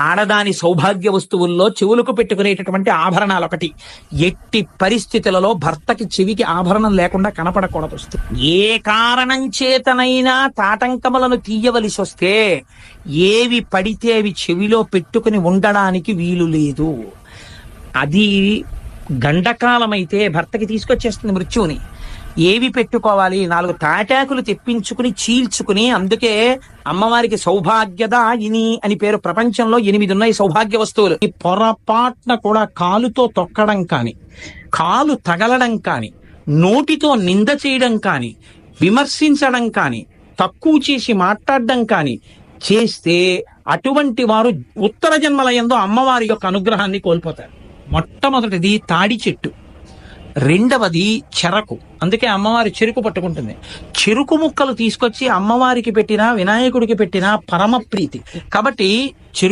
ఆడదాని సౌభాగ్య వస్తువుల్లో చెవులకు పెట్టుకునేటటువంటి ఆభరణాలు ఒకటి. ఎట్టి పరిస్థితులలో భర్తకి చెవికి ఆభరణం లేకుండా కనపడకూడదు. ఏ కారణం చేతనైనా తాటంకములను తీయవలసి వస్తే ఏవి పడితే అవి చెవిలో పెట్టుకుని ఉండడానికి వీలు లేదు. అది గండకాలమైతే భర్తకి తీసుకొచ్చేస్తుంది మృత్యువుని. ఏవి పెట్టుకోవాలి? 4 తాటాకులు తెప్పించుకుని చీల్చుకుని, అందుకే అమ్మవారికి సౌభాగ్యదాయిని అని పేరు. ప్రపంచంలో 8 ఉన్నాయి సౌభాగ్య వస్తువులు. ఈ పొరపాటున కూడా కాలుతో తొక్కడం కాని, కాలు తగలడం కాని, నోటితో నింద చేయడం కాని, విమర్శించడం కాని, తక్కువ చేసి మాట్లాడడం కాని చేస్తే అటువంటి వారు ఉత్తర జన్మలయందు అమ్మవారి యొక్క అనుగ్రహాన్ని కోల్పోతారు. మొట్టమొదటిది తాడి చెట్టు, రెండవది చెరకు. అందుకే అమ్మవారి చెరుకు పట్టుకుంటుంది. చెరుకు ముక్కలు తీసుకొచ్చి అమ్మవారికి పెట్టినా వినాయకుడికి పెట్టినా పరమ ప్రీతి. కాబట్టి